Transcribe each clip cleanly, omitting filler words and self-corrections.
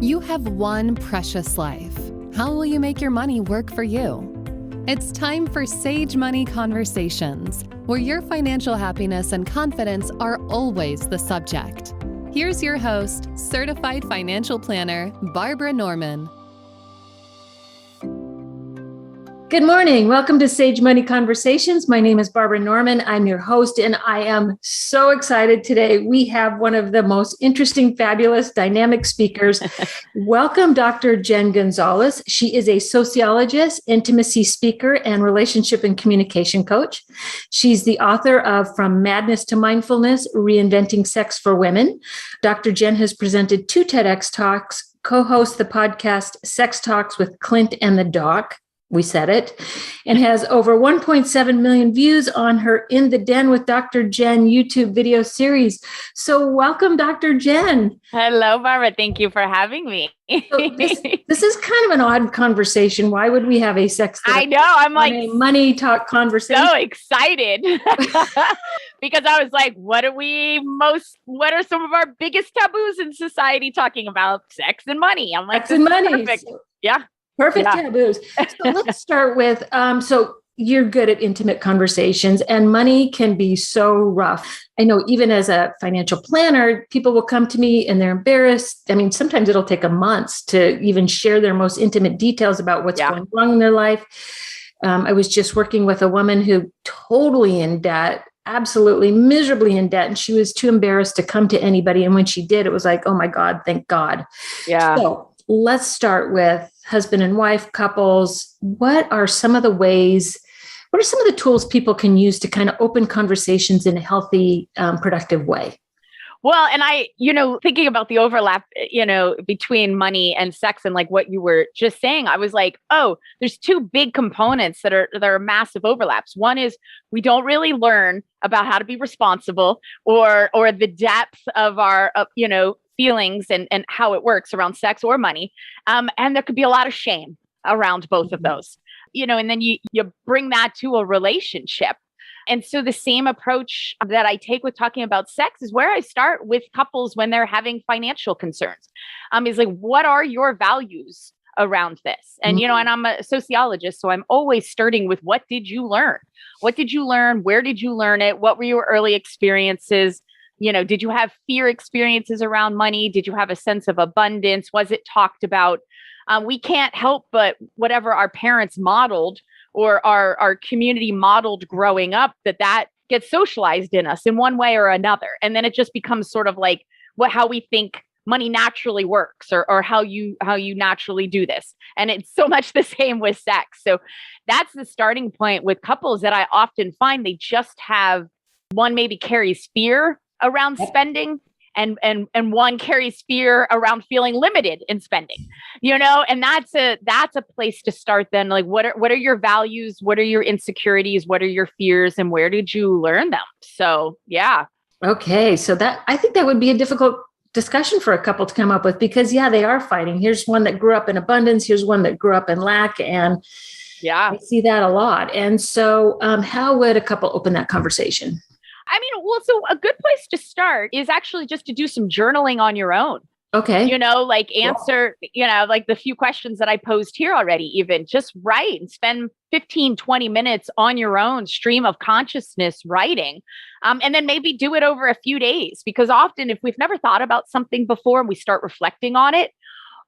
You have one precious life. How will you make your money work for you? It's time for Sage Money Conversations, where your financial happiness and confidence are always the subject. Here's your host, certified financial planner, Barbara Norman. Good morning. Welcome to Sage Money Conversations. My name is Barbara Norman. I'm your host, and I am so excited today. We have one of the most interesting, fabulous, dynamic speakers. Welcome, Dr. Jenn Gunsaullus. She is a sociologist, intimacy speaker, and relationship and communication coach. She's the author of From Madness to Mindfulness, Reinventing Sex for Women. Dr. Jenn has presented 2 TEDx Talks, co-hosts the podcast Sex Talks with Clint and the Doc. We said it, and has over 1.7 million views on her In the Den with Dr. Jenn YouTube video series. So welcome, Dr. Jenn. Hello, Barbara. Thank you for having me. So this is kind of an odd conversation. Why would we have a sex talk? I know. I'm like a money talk conversation. So excited because I was like, what are some of our biggest taboos in society talking about? Sex and money. I'm like, sex and money. Perfect. Yeah. Perfect taboos. So let's start with, so you're good at intimate conversations, and money can be so rough. I know even as a financial planner, people will come to me and they're embarrassed. I mean, sometimes it'll take a month to even share their most intimate details about what's going wrong in their life. I was just working with a woman who totally in debt, absolutely miserably in debt. And she was too embarrassed to come to anybody. And when she did, it was like, oh my God, thank God. Yeah. So let's start with husband and wife couples. What are some of the tools people can use to kind of open conversations in a healthy, productive way? Well, and I, thinking about the overlap, between money and sex and like what you were just saying, I was like, oh, there's 2 big components that are massive overlaps. One is we don't really learn about how to be responsible or the depth of our, feelings and how it works around sex or money. And there could be a lot of shame around both of those, and then you bring that to a relationship. And so the same approach that I take with talking about sex is where I start with couples when they're having financial concerns. Is like, what are your values around this? And, and I'm a sociologist, so I'm always starting with, what did you learn? What did you learn? Where did you learn it? What were your early experiences? Did you have fear experiences around money? Did you have a sense of abundance? Was it talked about? We can't help but whatever our parents modeled or our community modeled growing up, that gets socialized in us in one way or another. And then it just becomes sort of like how we think money naturally works or how you naturally do this. And it's so much the same with sex. So that's the starting point with couples that I often find they just have, one maybe carries fear around spending and one carries fear around feeling limited in spending, and that's a place to start then. Like, what are your values? What are your insecurities? What are your fears? And where did you learn them? So, yeah. Okay. So I think that would be a difficult discussion for a couple to come up with, because they are fighting. Here's one that grew up in abundance. Here's one that grew up in lack. And I see that a lot. And so how would a couple open that conversation? I mean, well, so a good place to start is actually just to do some journaling on your own. Okay. Answer, like the few questions that I posed here already, even just write and spend 15, 20 minutes on your own stream of consciousness writing. And then maybe do it over a few days, because often if we've never thought about something before and we start reflecting on it,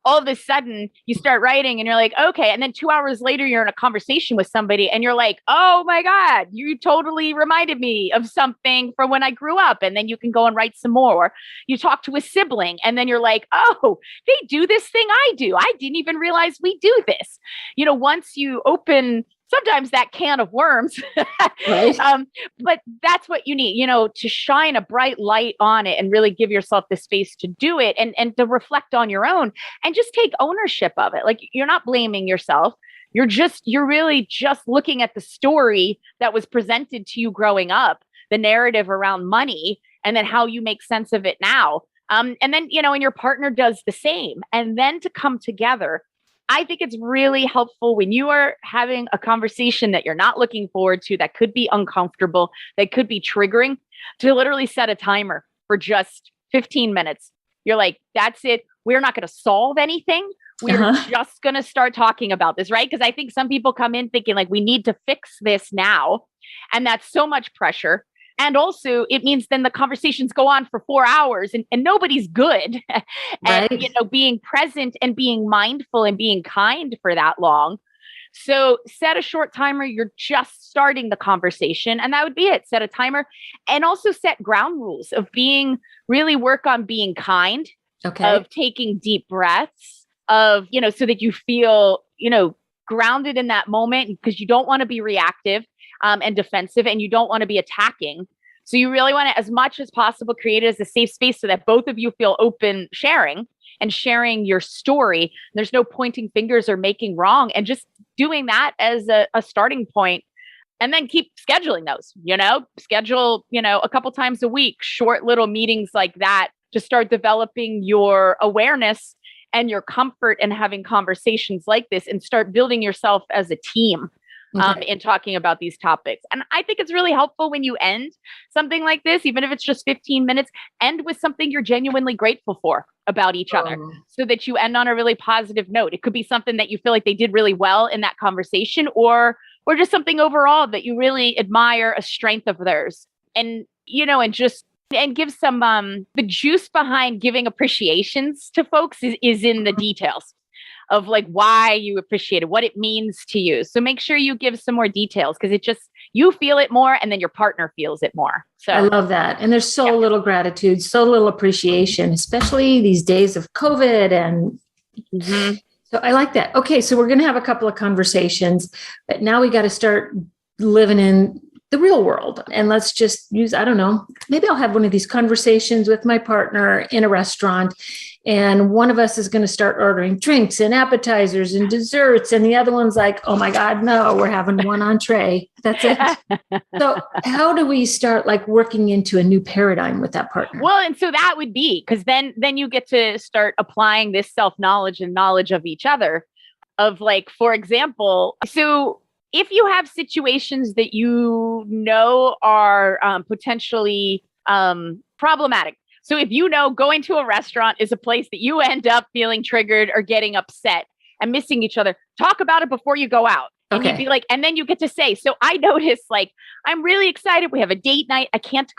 all of a sudden you start writing and you're like, okay. And then 2 hours later, you're in a conversation with somebody and you're like, oh my God, you totally reminded me of something from when I grew up. And then you can go and write some more. Or you talk to a sibling and then you're like, oh, they do this thing I do. I didn't even realize we do this. Once you open sometimes that can of worms, right. But that's what you need, to shine a bright light on it and really give yourself the space to do it and to reflect on your own and just take ownership of it. Like, you're not blaming yourself. You're really just looking at the story that was presented to you growing up, the narrative around money, and then how you make sense of it now. And then, and your partner does the same. And then to come together, I think it's really helpful when you are having a conversation that you're not looking forward to, that could be uncomfortable, that could be triggering, to literally set a timer for just 15 minutes. You're like, that's it. We're not going to solve anything. We're just going to start talking about this, right? Because I think some people come in thinking like, we need to fix this now. And that's so much pressure. And also it means then the conversations go on for 4 hours and nobody's good at, being present and being mindful and being kind for that long. So set a short timer. You're just starting the conversation, and that would be it. Set a timer, and also set ground rules of work on being kind, of taking deep breaths, of, so that you feel, grounded in that moment, because you don't want to be reactive and defensive, and you don't want to be attacking. So you really want to, as much as possible, create it as a safe space so that both of you feel open sharing your story. There's no pointing fingers or making wrong, and just doing that as a starting point. And then keep scheduling those, schedule, a couple times a week, short little meetings like that to start developing your awareness and your comfort in having conversations like this, and start building yourself as a team in talking about these topics. And I think it's really helpful when you end something like this, even if it's just 15 minutes, end with something you're genuinely grateful for about each other, so that you end on a really positive note. It could be something that you feel like they did really well in that conversation, or just something overall that you really admire, a strength of theirs. And, and give some, the juice behind giving appreciations to folks is in the details of like why you appreciate it, what it means to you. So make sure you give some more details, because you feel it more, and then your partner feels it more. So I love that. And there's so little gratitude, so little appreciation, especially these days of COVID. And so I like that. Okay. So we're going to have a couple of conversations, but now we got to start living in the real world. And let's just use, I don't know, maybe I'll have one of these conversations with my partner in a restaurant, and one of us is going to start ordering drinks and appetizers and desserts, and the other one's like, oh my God, no, we're having one entree. That's it. So how do we start working into a new paradigm with that partner? Well, and so that would be, because then you get to start applying this self-knowledge and knowledge of each other, of for example, so if you have situations that are potentially problematic. So if going to a restaurant is a place that you end up feeling triggered or getting upset and missing each other, talk about it before you go out. And you'd be like, and then you get to say, so I noticed I'm really excited. We have a date night. I can't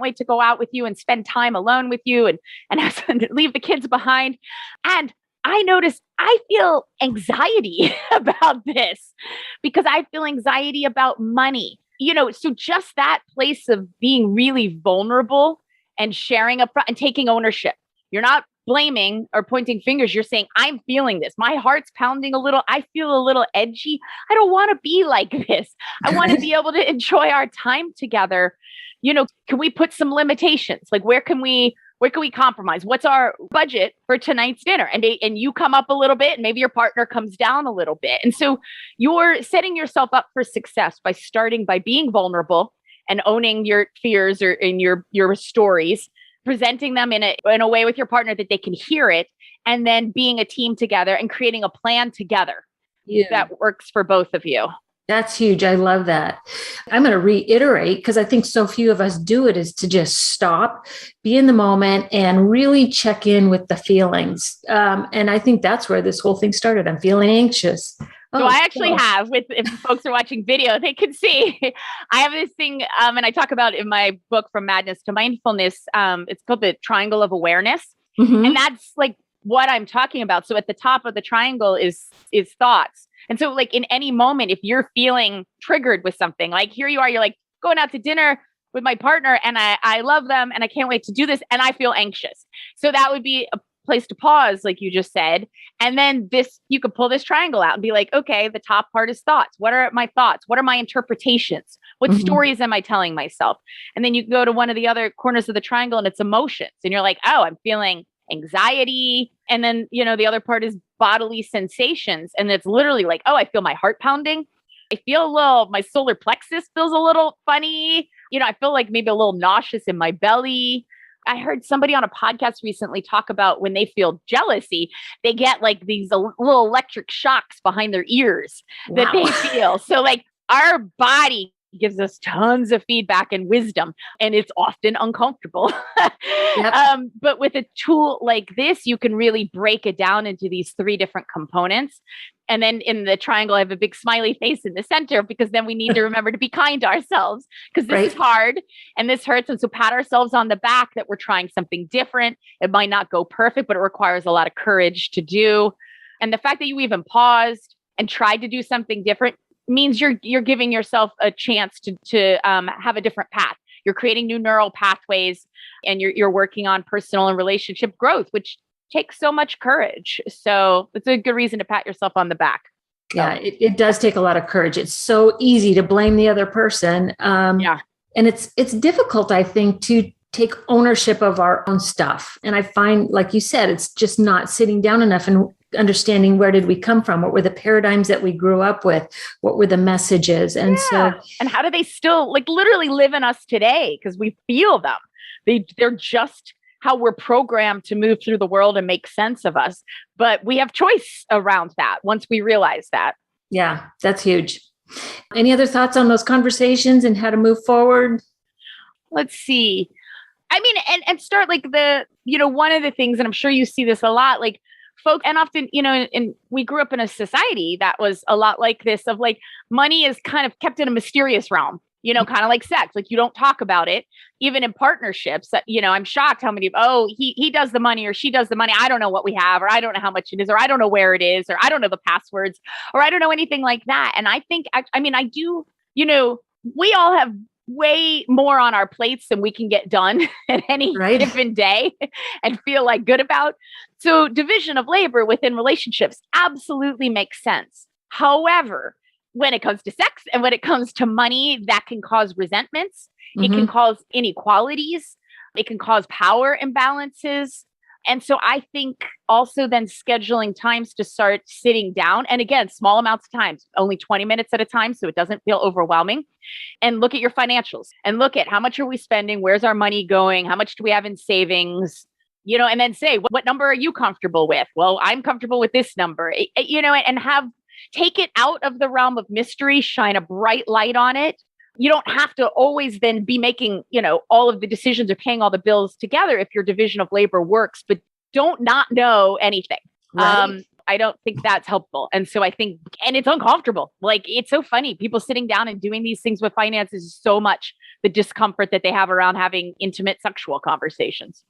wait to go out with you and spend time alone with you and have to leave the kids behind. And I noticed I feel anxiety about this, because I feel anxiety about money, so just that place of being really vulnerable and sharing up front and taking ownership. You're not blaming or pointing fingers. You're saying, I'm feeling this. My heart's pounding a little. I feel a little edgy. I don't want to be like this. I want to be able to enjoy our time together. Can we put some limitations? Where can we compromise? What's our budget for tonight's dinner? And you come up a little bit, and maybe your partner comes down a little bit. And so you're setting yourself up for success by starting by being vulnerable and owning your fears or in your stories, presenting them in a way with your partner that they can hear it, and then being a team together and creating a plan together that works for both of you. That's huge. I love that. I'm going to reiterate, because I think so few of us do it, is to just stop, be in the moment, and really check in with the feelings. And I think that's where this whole thing started. I'm feeling anxious. So I actually have, if folks are watching video, they can see, I have this thing, and I talk about in my book, From Madness to Mindfulness. It's called the Triangle of Awareness. And that's what I'm talking about. So at the top of the triangle is thoughts. And so in any moment, if you're feeling triggered with something, here you are, you're going out to dinner with my partner, and I love them, and I can't wait to do this, and I feel anxious. So that would be a place to pause, like you just said. And then you could pull this triangle out and be like, okay, the top part is thoughts. What are my thoughts? What are my interpretations? What stories am I telling myself? And then you go to one of the other corners of the triangle, and it's emotions. And you're like, oh, I'm feeling anxiety. And then, the other part is bodily sensations. And it's literally oh, I feel my heart pounding. I feel my solar plexus feels a little funny. I feel maybe a little nauseous in my belly. I heard somebody on a podcast recently talk about when they feel jealousy, they get these little electric shocks behind their ears that they feel. So our body gives us tons of feedback and wisdom, and it's often uncomfortable. Yep. But with a tool like this, you can really break it down into these 3 different components. And then in the triangle, I have a big smiley face in the center, because then we need to remember to be kind to ourselves, because this is hard and this hurts. And so pat ourselves on the back that we're trying something different. It might not go perfect, but it requires a lot of courage to do. And the fact that you even paused and tried to do something different means you're giving yourself a chance to have a different path. You're creating new neural pathways, and you're working on personal and relationship growth, which takes so much courage. So it's a good reason to pat yourself on the back. Yeah, it does take a lot of courage. It's so easy to blame the other person. And it's difficult, I think, to take ownership of our own stuff. And I find, like you said, it's just not sitting down enough and understanding, where did we come from? What were the paradigms that we grew up with? What were the messages? And and how do they still literally live in us today? Because we feel them. They're just how we're programmed to move through the world and make sense of us. But we have choice around that once we realize that. Yeah, that's huge. Any other thoughts on those conversations and how to move forward? Let's see. I mean, and start one of the things, and I'm sure you see this a lot, folk, and often, and we grew up in a society that was a lot like this, of money is kind of kept in a mysterious realm, kind of like sex. You don't talk about it, even in partnerships. That, I'm shocked how many, he does the money or she does the money. I don't know what we have, or I don't know how much it is, or I don't know where it is, or I don't know the passwords, or I don't know anything like that. And I think, I do, we all have way more on our plates than we can get done at any given day and feel good about. So division of labor within relationships absolutely makes sense. However, when it comes to sex and when it comes to money, that can cause resentments. It can cause inequalities. It can cause power imbalances. And so I think also then scheduling times to start sitting down, and again, small amounts of times, only 20 minutes at a time, so it doesn't feel overwhelming, and look at your financials and look at how much are we spending? Where's our money going? How much do we have in savings? And then say, what number are you comfortable with? Well, I'm comfortable with this number, and take it out of the realm of mystery, shine a bright light on it. You don't have to always then be making, all of the decisions or paying all the bills together if your division of labor works, but don't not know anything. Right. I don't think that's helpful. And so I think, and it's uncomfortable. It's so funny. People sitting down and doing these things with finances is so much the discomfort that they have around having intimate sexual conversations.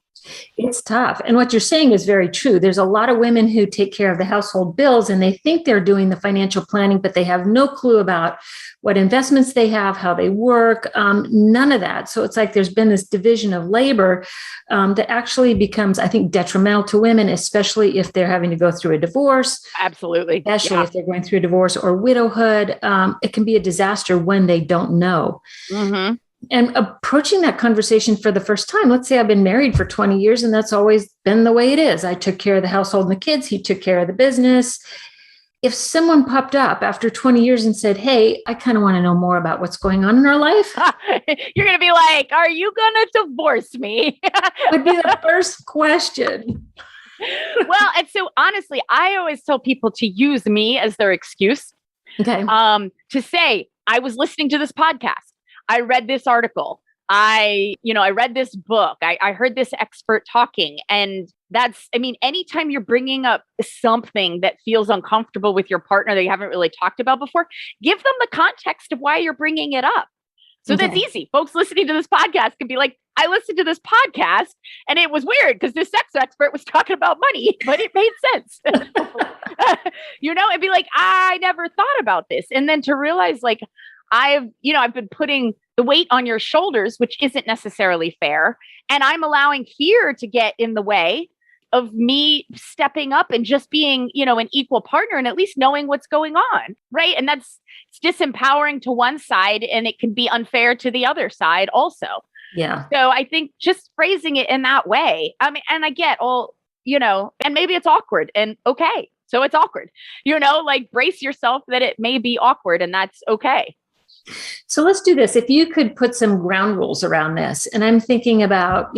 It's tough. And what you're saying is very true. There's a lot of women who take care of the household bills and they think they're doing the financial planning, but they have no clue about what investments they have, how they work, none of that. So it's there's been this division of labor that actually becomes, I think, detrimental to women, especially if they're having to go through a divorce. Absolutely. Especially if they're going through a divorce or widowhood. It can be a disaster when they don't know. Mm-hmm. And approaching that conversation for the first time, let's say I've been married for 20 years and that's always been the way it is. I took care of the household and the kids. He took care of the business. If someone popped up after 20 years and said, hey, I kind of want to know more about what's going on in our life. You're going to be like, are you going to divorce me? Would be the first question. Well, and so honestly, I always tell people to use me as their excuse. Okay. To say, I was listening to this podcast. I read this article. I read this book. I heard this expert talking. And anytime you're bringing up something that feels uncomfortable with your partner that you haven't really talked about before, give them the context of why you're bringing it up. So that's easy. Folks listening to this podcast can be like, I listened to this podcast and it was weird because this sex expert was talking about money, but it made sense. It'd be like, I never thought about this. And then to realize I've been putting the weight on your shoulders, which isn't necessarily fair. And I'm allowing fear to get in the way of me stepping up and just being, an equal partner and at least knowing what's going on. Right. And it's disempowering to one side and it can be unfair to the other side also. Yeah. So I think just phrasing it in that way. And I get all, and maybe it's awkward and okay. So it's awkward, brace yourself that it may be awkward and that's okay. So let's do this. If you could put some ground rules around this, and I'm thinking about,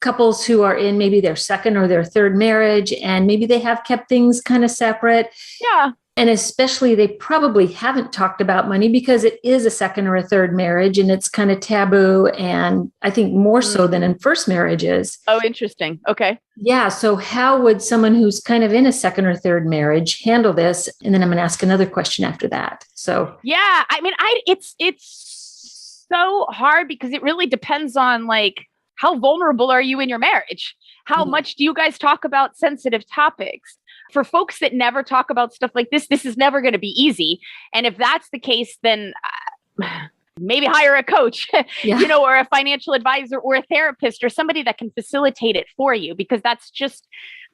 couples who are in maybe their second or their third marriage, and maybe they have kept things kind of separate. Yeah. And especially they probably haven't talked about money because it is a second or a third marriage and it's kind of taboo. And I think more so than in first marriages. Oh, interesting. Okay. Yeah. So how would someone who's kind of in a second or third marriage handle this? And then I'm going to ask another question after that. So yeah, I mean, it's so hard because it really depends on like, how vulnerable are you in your marriage? How much do you guys talk about sensitive topics? For folks that never talk about stuff like this is never going to be easy. And if that's the case, then maybe hire a coach, or a financial advisor or a therapist or somebody that can facilitate it for you, because that's just,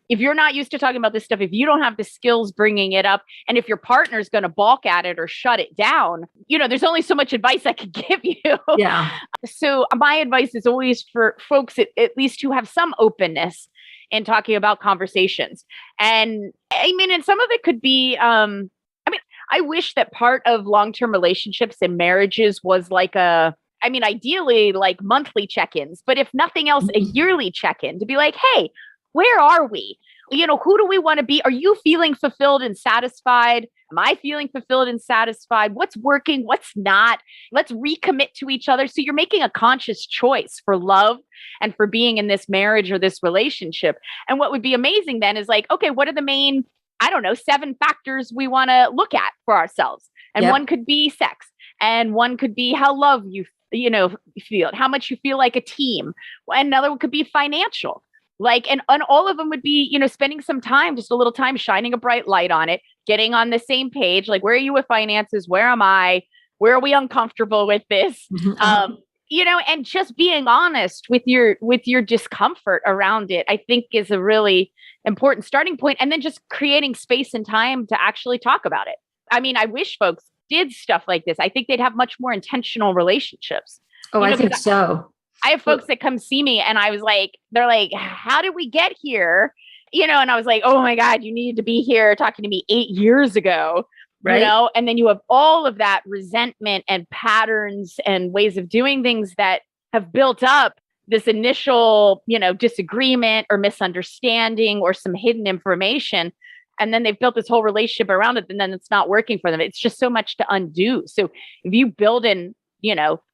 if you're not used to talking about this stuff, if you don't have the skills bringing it up, and if your partner's going to balk at it or shut it down, there's only so much advice I could give you. Yeah. So my advice is always for folks at least who have some openness in talking about conversations. And I mean, and some of it could be, I wish that part of long-term relationships and marriages was like ideally like monthly check-ins, but if nothing else, a yearly check-in to be like, hey, where are we? Who do we want to be? Are you feeling fulfilled and satisfied? Am I feeling fulfilled and satisfied? What's working? What's not? Let's recommit to each other. So you're making a conscious choice for love and for being in this marriage or this relationship. And what would be amazing then is like, okay, what are the main, 7 factors we want to look at for ourselves? And one could be sex. And one could be how love you feel, how much you feel like a team. Another one could be financial. And all of them would be, spending some time, just a little time, shining a bright light on it, getting on the same page. Like, where are you with finances? Where am I? Where are we uncomfortable with this? And just being honest with your discomfort around it, I think is a really important starting point. And then just creating space and time to actually talk about it. I mean, I wish folks did stuff like this. I think they'd have much more intentional relationships. Oh, I think so. I have folks that come see me and I was like, they're like, how did we get here? And I was like, oh my God, you needed to be here talking to me 8 years ago. Right. And then you have all of that resentment and patterns and ways of doing things that have built up this initial, disagreement or misunderstanding or some hidden information. And then they've built this whole relationship around it, and then it's not working for them. It's just so much to undo. So if you build in,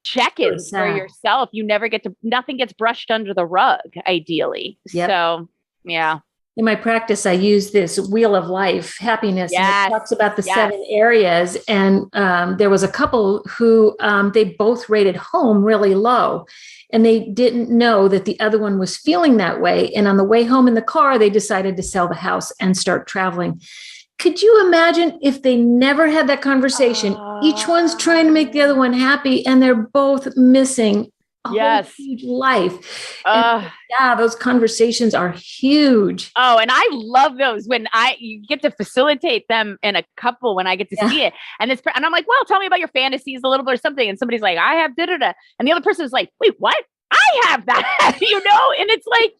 check-ins for yourself, nothing gets brushed under the rug, ideally. Yep. So, yeah. In my practice, I use this wheel of life, happiness, and it talks about the 7 areas. And there was a couple who they both rated home really low, and they didn't know that the other one was feeling that way. And on the way home in the car, they decided to sell the house and start traveling. Could you imagine if they never had that conversation? Each one's trying to make the other one happy, and they're both missing a whole huge life. Those conversations are huge. Oh, and I love those when you get to facilitate them in a couple when I get to see it. And I'm like, well, tell me about your fantasies a little bit or something. And somebody's like, I have da-da-da. And the other person is like, wait, what? I have that, and it's like,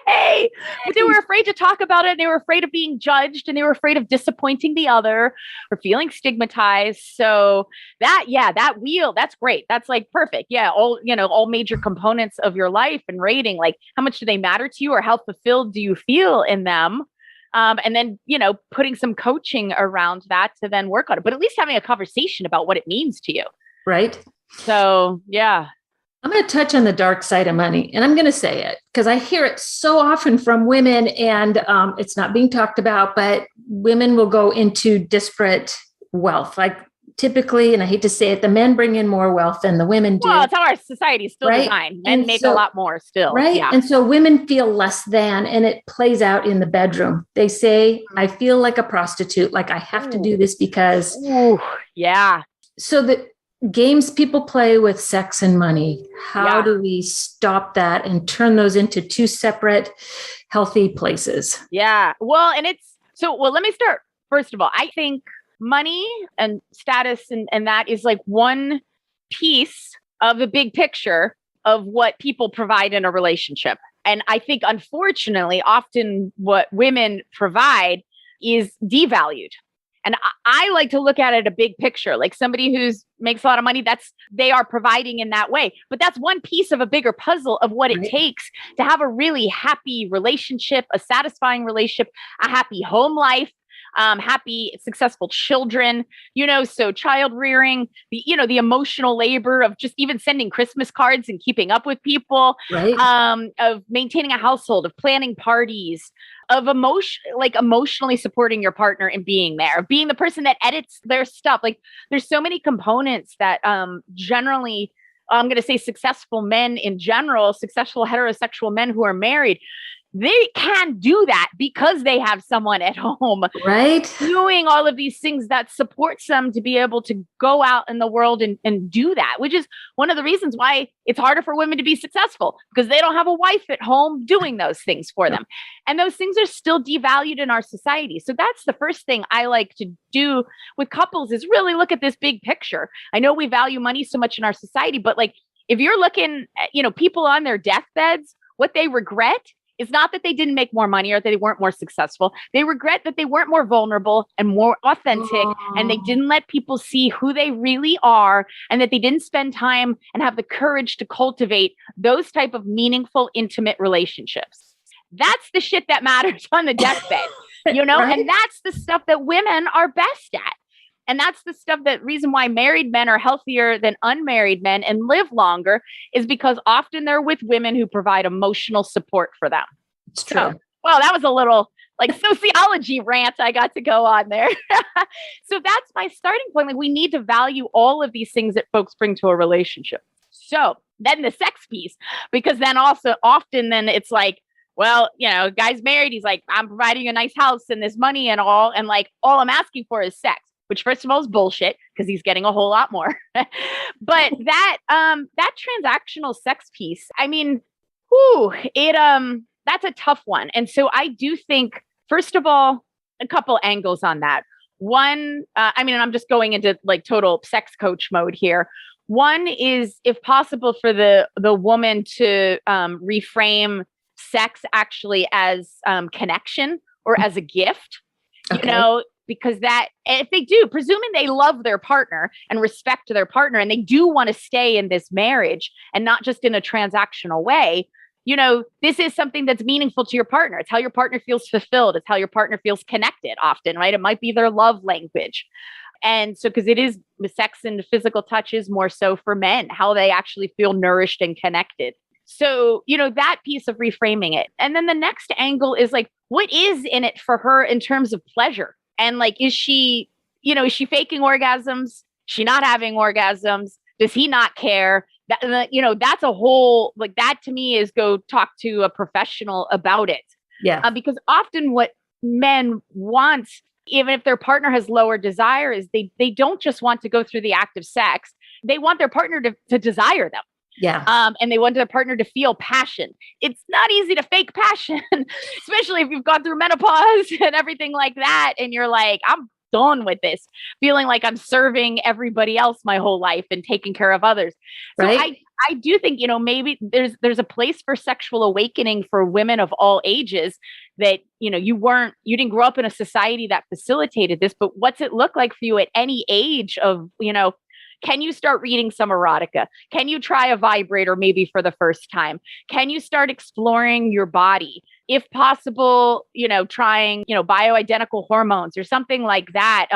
yay! But they were afraid to talk about it. They were afraid of being judged, and they were afraid of disappointing the other or feeling stigmatized. So that wheel, that's great. That's like perfect. Yeah. All major components of your life and rating, like how much do they matter to you or how fulfilled do you feel in them? And then, putting some coaching around that to then work on it, but at least having a conversation about what it means to you. Right. So, yeah. I'm going to touch on the dark side of money, and I'm going to say it because I hear it so often from women, and it's not being talked about, but women will go into disparate wealth. Like typically, and I hate to say it, the men bring in more wealth than the women do. Well, it's how our society is still designed. Men make a lot more still. Right. Yeah. And so women feel less than, and it plays out in the bedroom. They say, I feel like a prostitute, like I have to do this because. Ooh, yeah. So the games people play with sex and money, how do we stop that and turn those into 2 separate healthy places? Yeah. Well, let me start. First of all, I think money and status and that is like one piece of the big picture of what people provide in a relationship. And I think, unfortunately, often what women provide is devalued. And I like to look at it a big picture, like somebody who's makes a lot of money, they are providing in that way. But that's one piece of a bigger puzzle of what it takes to have a really happy relationship, a satisfying relationship, a happy home life, happy, successful children, so child rearing, the emotional labor of just even sending Christmas cards and keeping up with people, right. of maintaining a household, of planning parties, of emotionally supporting your partner and being there, being the person that edits their stuff. Like there's so many components that generally, I'm going to say successful men in general, successful heterosexual men who are married, they can do that because they have someone at home, right, doing all of these things that supports them to be able to go out in the world and do that, which is one of the reasons why it's harder for women to be successful, because they don't have a wife at home doing those things for them. And those things are still devalued in our society. So that's the first thing I like to do with couples, is really look at this big picture. I know we value money so much in our society, but like if you're looking at, people on their deathbeds, what they regret is not that they didn't make more money or that they weren't more successful. They regret that they weren't more vulnerable and more authentic, and they didn't let people see who they really are, and that they didn't spend time and have the courage to cultivate those type of meaningful, intimate relationships. That's the shit that matters on the deathbed, right? And that's the stuff that women are best at. And that's the stuff that reason why married men are healthier than unmarried men and live longer, is because often they're with women who provide emotional support for them. It's true. So, well, that was a little like sociology rant I got to go on there. So that's my starting point. Like we need to value all of these things that folks bring to a relationship. So then the sex piece, because then also often then it's like, well, guy's married. He's like, I'm providing a nice house and this money and all. And like, all I'm asking for is sex. Which first of all is bullshit, because he's getting a whole lot more. But that transactional sex piece, I mean, that's a tough one. And so I do think, first of all, a couple angles on that. One, I'm just going into like total sex coach mode here. One is, if possible, for the woman to reframe sex actually as connection or as a gift, because that, if they do, presuming they love their partner and respect their partner, and they do want to stay in this marriage and not just in a transactional way, this is something that's meaningful to your partner. It's how your partner feels fulfilled. It's how your partner feels connected often, right? It might be their love language. And so, because it is, sex and physical touch is more so for men, how they actually feel nourished and connected. So, that piece of reframing it. And then the next angle is like, what is in it for her in terms of pleasure? And like, is she faking orgasms? She not having orgasms? Does he not care? That's a whole, like, that to me is go talk to a professional about it. Yeah. Because often what men want, even if their partner has lower desire, is they don't just want to go through the act of sex. They want their partner to desire them. Yeah. And they want their partner to feel passion. It's not easy to fake passion, especially if you've gone through menopause and everything like that. And you're like, I'm done with this, feeling like I'm serving everybody else my whole life and taking care of others. So right. I do think, maybe there's a place for sexual awakening for women of all ages, that, you didn't grow up in a society that facilitated this, but what's it look like for you at any age of, can you start reading some erotica? Can you try a vibrator maybe for the first time? Can you start exploring your body? If possible, trying, bioidentical hormones or something like that.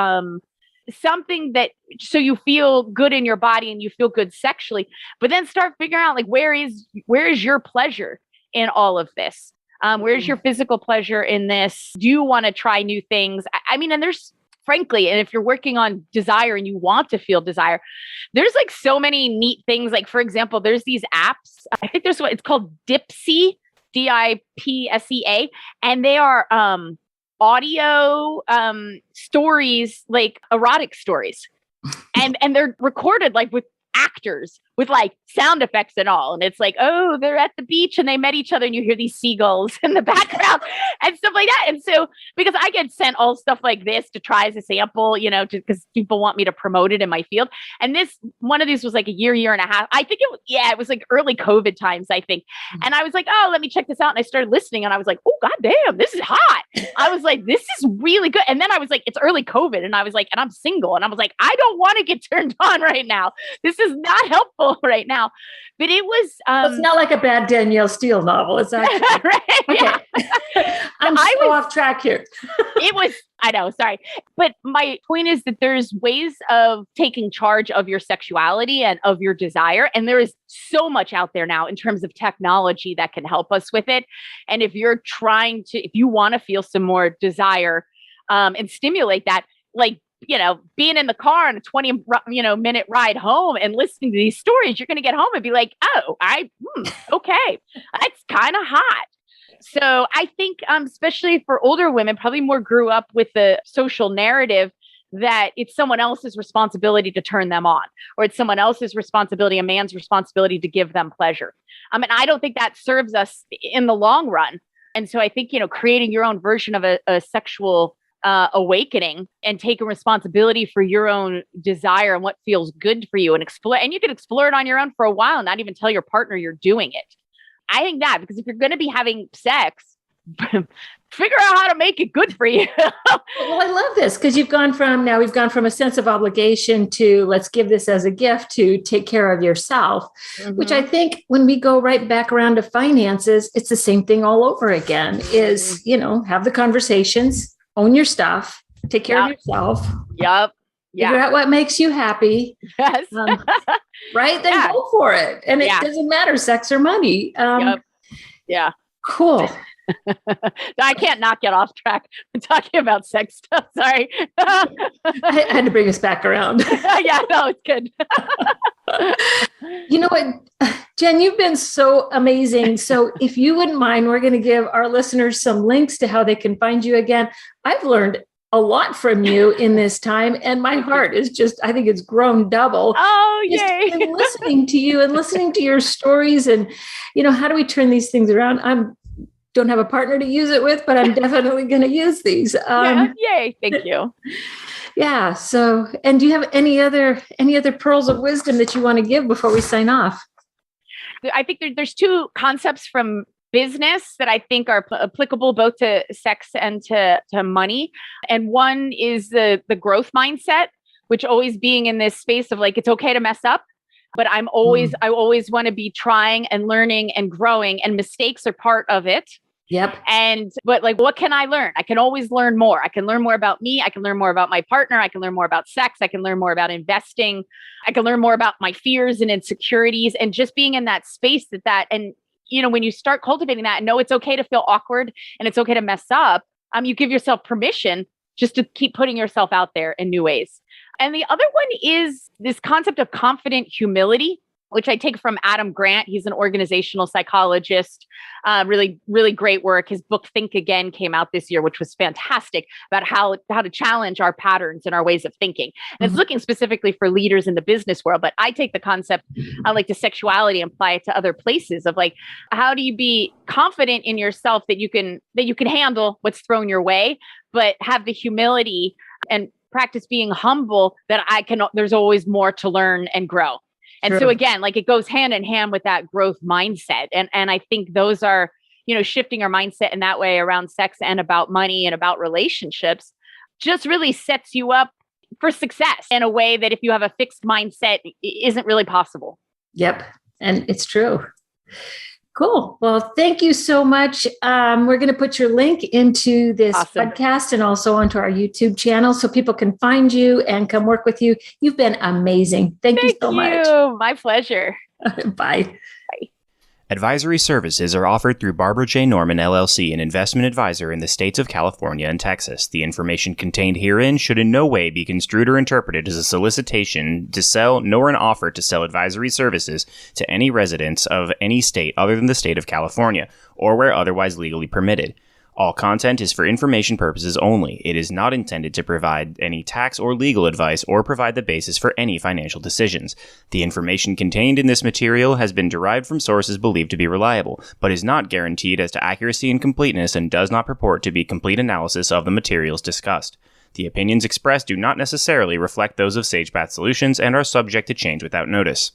Something that, so you feel good in your body and you feel good sexually, but then start figuring out like, where is your pleasure in all of this? Where's your physical pleasure in this? Do you want to try new things? And there's, frankly, and if you're working on desire and you want to feel desire, there's like so many neat things. Like, for example, there's these apps. I think there's it's called Dipsea, Dipsea, and they are audio stories, like erotic stories. And they're recorded like with actors with like sound effects and all. And it's like, oh, they're at the beach and they met each other and you hear these seagulls in the background and stuff like that. And so, because I get sent all stuff like this to try as a sample, because people want me to promote it in my field. And one of these was like a year and a half. I think it was like early COVID times, I think. And I was like, oh, let me check this out. And I started listening and I was like, oh, goddamn, this is hot. I was like, this is really good. And then I was like, it's early COVID. And I was like, and I'm single. And I was like, I don't want to get turned on right now. This is not helpful right now. But it was it's not like a bad Danielle Steele novel. It's actually right, okay. I'm so off track here. I know, sorry. But my point is that there's ways of taking charge of your sexuality and of your desire. And there is so much out there now in terms of technology that can help us with it. And if you're if you want to feel some more desire and stimulate that, like, being in the car on a 20 minute ride home and listening to these stories, you're going to get home and be like, oh, okay, that's kind of hot. So I think, especially for older women, probably more grew up with the social narrative that it's someone else's responsibility to turn them on, or it's someone else's responsibility, a man's responsibility to give them pleasure. And I don't think that serves us in the long run. And so I think, creating your own version of a sexual awakening and taking responsibility for your own desire and what feels good for you, and you can explore it on your own for a while and not even tell your partner you're doing it. I think that, because if you're going to be having sex, figure out how to make it good for you. Well, I love this, because we've gone from a sense of obligation to let's give this as a gift to take care of yourself, which I think when we go right back around to finances, it's the same thing all over again is, have the conversations, own your stuff, take care of yourself. Yep. Yeah. Figure out what makes you happy. Yes. Right? Then go for it. And it doesn't matter, sex or money. Yep. Yeah. Cool. I can't not get off track. I'm talking about sex stuff. Sorry. I had to bring us back around. Yeah, no, it's good. You know what, Jenn, you've been so amazing. So if you wouldn't mind, we're going to give our listeners some links to how they can find you again. I've learned a lot from you in this time, and my heart is I think it's grown double. Oh, yay. Just listening to you and listening to your stories and, how do we turn these things around? Don't have a partner to use it with, but I'm definitely going to use these. Yay. Thank you. Yeah. So, and do you have any other pearls of wisdom that you want to give before we sign off? I think there's two concepts from business that I think are applicable both to sex and to money. And one is the growth mindset, which always being in this space of like, it's okay to mess up, but I always want to be trying and learning and growing, and mistakes are part of it. Yep. But like, what can I learn? I can always learn more. I can learn more about me. I can learn more about my partner. I can learn more about sex. I can learn more about investing. I can learn more about my fears and insecurities, and just being in that space and when you start cultivating that and know it's okay to feel awkward and it's okay to mess up, you give yourself permission just to keep putting yourself out there in new ways. And the other one is this concept of confident humility, which I take from Adam Grant. He's an organizational psychologist, really, really great work. His book, Think Again, came out this year, which was fantastic, about how to challenge our patterns and our ways of thinking. And it's looking specifically for leaders in the business world. But I take the concept, like to sexuality, and apply it to other places of like, how do you be confident in yourself that you can handle what's thrown your way, but have the humility and practice being humble that there's always more to learn and grow. And so again, like it goes hand in hand with that growth mindset. And I think those are, shifting our mindset in that way around sex and about money and about relationships just really sets you up for success in a way that if you have a fixed mindset, isn't really possible. Yep. And it's true. Cool. Well, thank you so much. We're going to put your link into this podcast and also onto our YouTube channel so people can find you and come work with you. You've been amazing. Thank you so much. My pleasure. Bye. Bye. Advisory services are offered through Barbara J. Norman, LLC, an investment advisor in the states of California and Texas. The information contained herein should in no way be construed or interpreted as a solicitation to sell, nor an offer to sell advisory services to any residents of any state other than the state of California, or where otherwise legally permitted. All content is for information purposes only. It is not intended to provide any tax or legal advice or provide the basis for any financial decisions. The information contained in this material has been derived from sources believed to be reliable, but is not guaranteed as to accuracy and completeness and does not purport to be complete analysis of the materials discussed. The opinions expressed do not necessarily reflect those of SagePath Solutions and are subject to change without notice.